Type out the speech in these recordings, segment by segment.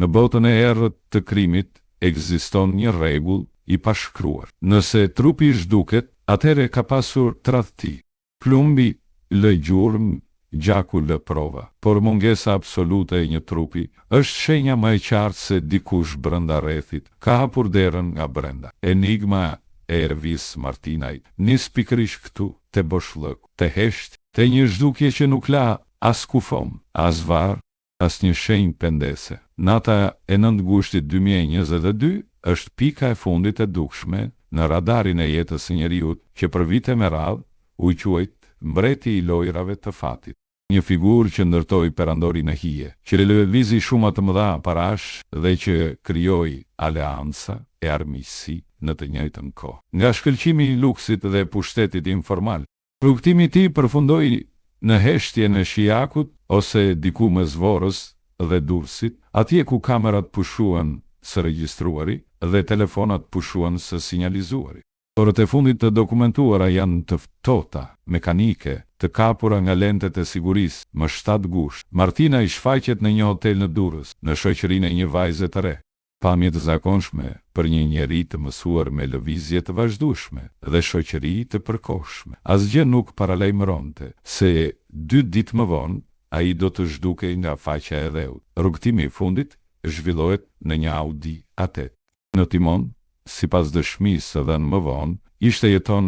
Në botën e errët të krimit ekziston një rregull i pashkruar. Nëse trupi zhduket, atëherë ka pasur tradhti. Plumbi lë gjurmë, gjaku lë prova. Por mungesa absolute e një trupi është shenja më e qartë se dikush brenda rrethit ka hapur derën nga brenda. Enigma e Ervis Martinajt nis pikërisht këtu, te boshllëku, te hesht, te një zhdukje që nuk la as kufom, as varr, as një shenjë pendese. Nata e 9 gushtit 2022 është pika e fundit e dukshme në radarin e jetës së njeriut që për vite me radhë u quajt mbreti i lojrave të fatit. Një figurë që ndërtoi perandorin e hije, që lëvizi shumë të mëdha parash dhe që krijoi aleanca e armiqësi në të njëjtën kohë. Nga shkëlqimi i luksit dhe pushtetit informal, rrugtimi i tij përfundoi në heshtjen e Shijakut ose diku mes Vorrës dhe Durrësit, atje ku kamerat pushuan së regjistruari dhe telefonat pushuan së sinjalizuari. Orët e fundit të dokumentuara janë të ftohta, mekanike, të kapura nga lentet e sigurisë. Më 7 gusht, Martina i shfaqet në një hotel në Durrës, në shoqërinë e një vajze të re. Pamje të zakonshme për një njeri të mësuar me lëvizje të vazhdueshme dhe shoqëri të përkohshme. Asgjë nuk paralajmëronte se 2 ditë më vonë ai do të zhdukej nga faqja e dheut. Rrugtimi i fundit zhvillohet në një Audi A8. Në timon, sipas dëshmisë së dhënë më vonë, ishte jeton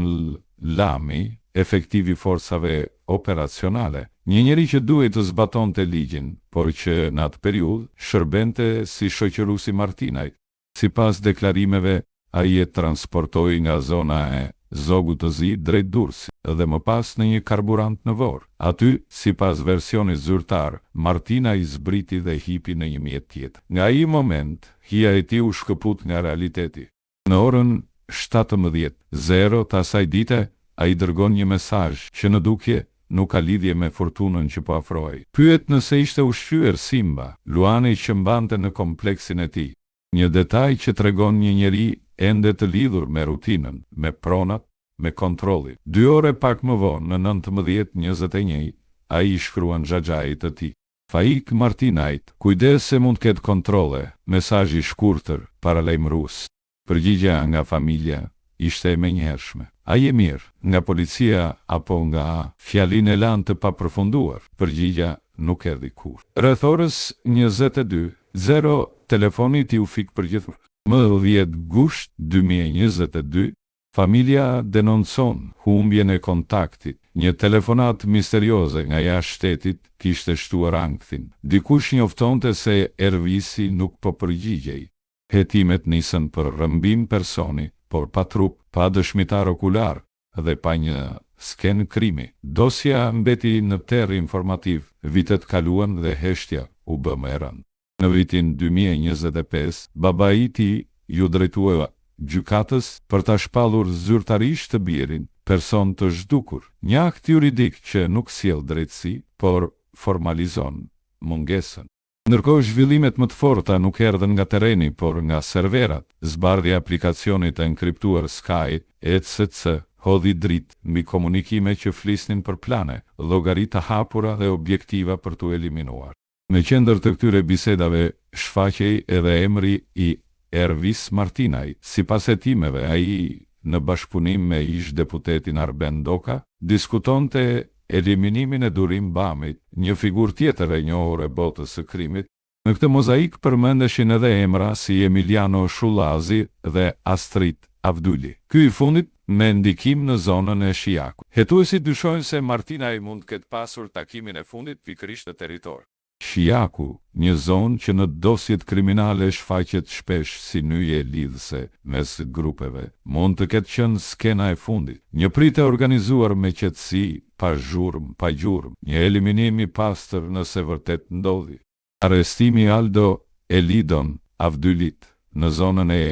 Lami, efektiv i forcave operacionale, një njeri që duhej të zbatonte ligjin, por që në atë periudhë shërbente si shoqëruesi Martinajt. Sipas deklarimeve, ai e transportoi nga zona e Zogut të Zi drejt Durrësit dhe më pas në një karburant në Vorë. Aty, sipas versionit zyrtar, Martina i zbriti dhe hipi në një mjet tjetër. Nga ai moment, hija e tij u shkëput nga realiteti. Në orën 17:00 të asaj dite, ai dërgon një mesazh që në dukje nuk ka lidhje me fortunën që po afrohej. Pyet nëse ishte ushqyer Simba, luani që mbante në kompleksin e tij. Një detaj që tregon një njeri ende të lidhur me rutinën, me pronat, me kontrollin. 2 orë pak më vonë, në 19:21, ai i shkruan xhaxhait të tij: Faik Martinajt, kujdes se mund të ketë kontrolle. Mesazh i shkurtër, paralajmërues. Përgjigja nga familja ishte e menjëhershme. A je mirë? Nga policia apo nga fjalinë e lanë të papërfunduar? Përgjigja nuk erdhi kurrë. Rreth orës 22:00 telefoni i tij u fik përgjithësisht. Më 10 gusht 2022, familja denoncon humbjen e kontaktit. Një telefonat misterioze nga jashtë shtetit kishte shtuar ankthin. Dikush njoftonte se Ervisi nuk po përgjigjej. Hetimet nisën për rrëmbim personi, por pa trup, pa dëshmitar okular dhe pa një sken krimi. Dosja mbeti në terr informativ. Vitet kaluan dhe heshtja u bë më e rëndë. Në vitin 2025, babai i tij ju drejtua gjykatës për ta shpallur zyrtarisht të birin, person të zhdukur. Një akt juridik që nuk sjell drejtësi, por formalizon mungesën. Ndërkohë zhvillimet më të forta nuk erdhën nga terreni, por nga serverat. Zbardhja e aplikacionit të enkriptuar Sky, etc., hodhi dritë mbi komunikime që flisnin për plane, llogari të hapura dhe objektiva për t'u eliminuar. Në qendër të këtyre bisedave shfaqej edhe emri i Ervis Martinaj. Sipas hetimeve, ai në bashkëpunim me ish deputetin Arben Doka, diskutonte eliminimin e Durim Bamit, një figurë tjetër e njohur e botës së krimit. Në këtë mozaik përmendeshin edhe emra si Emiliano Shullazi dhe Astrid Avduli. Ky i fundit me ndikim në zonën e Shijakut. Hetuesit dyshojnë se Martinaj mund të ketë pasur takimin e fundit pikërisht në territor. Shijaku, një zonë që në dosjet kriminale shfaqet shpesh si nyje lidhëse mes grupeve, mund të ketë qenë skena e fundit. Një pritje e organizuar me qetësi, pa zhurmë, pa gjurmë, një eliminim i pastër nëse vërtet ndodhi. Arrestimi Aldo Elidon Avdylit në zonën e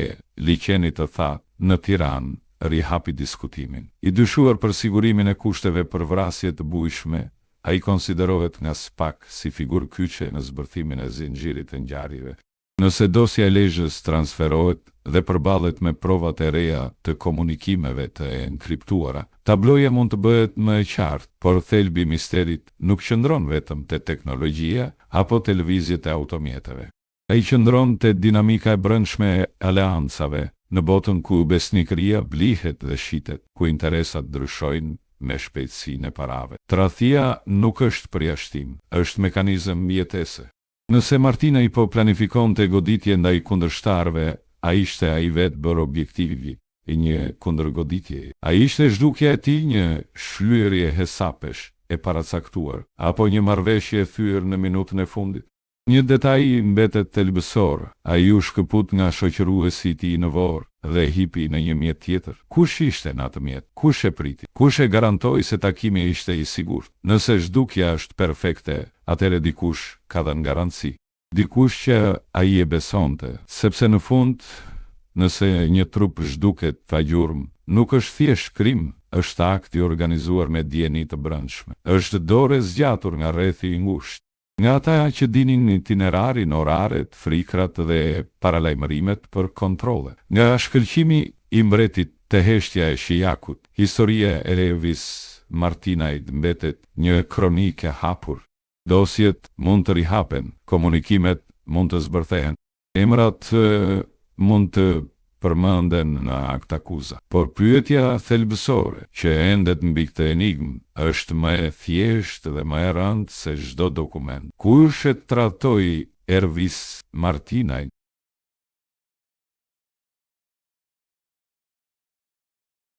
liçenit të Thatë në Tiranë rihapi diskutimin. I dyshuar për sigurimin e kushteve për vrasje të bujshme, ai konsiderohet nga SPAK si figurë kyçe në zbërthimin e zinxhirit të ngjarjeve. Nëse dosja e Lezhës transferohet dhe përballet me provat e reja të komunikimeve të enkriptuara, tabloja mund të bëhet më e qartë, por thelbi i misterit nuk qëndron vetëm te teknologjia apo te lëvizjet e automjeteve. Ai qëndron te dinamika e brendshme e aleancave, në botën ku besnikëria blihet dhe shitet, ku interesat ndryshojnë me shpejtësinë e parave. Tradhtia nuk është përjashtim, është mekanizëm mjetese. Nëse Martina i po planifikonte goditje ndaj kundërshtarëve, a ishte ai vetë bërë objektivi i një kundërgoditje. A ishte zhdukja e tij një shlyerje hesapesh e paracaktuar, apo një marrëveshje e thyer në minutën e fundit? Një detaj mbetet thelbësor, ai u shkëput nga shoqëruesi i tij në Vorë dhe hipi në një mjet tjetër. Kush ishte në atë mjet? Kush e priti? Kush e garantoi se takimi ishte i sigurt? Nëse zhdukja është perfekte, atëherë dikush ka dhënë garanci. Dikush që ai e besonte, sepse në fund, nëse një trup zhduket pa gjurmë, nuk është thjesht krim, është akt i organizuar me dieni të brendshme. Është dorë e zgjatur nga rrethi i ngushtë. Nga ata që dinin itinerarin, oraret, frikrat dhe paralajmërimet për kontrole. Nga shkëlqimi i mbretit te heshtja e shijakut, historia e Elvis Martinait mbetet një kronikë e hapur. Dosjet mund të rihapen, komunikimet mund të zbërthehen, emrat mund të përmenden në akt akuza. Por pyetja thelbësore që endet mbi këtë enigmë është më e thjeshtë dhe më e rëndë se çdo dokument. Kush e tradhtoi Elvis Martinait?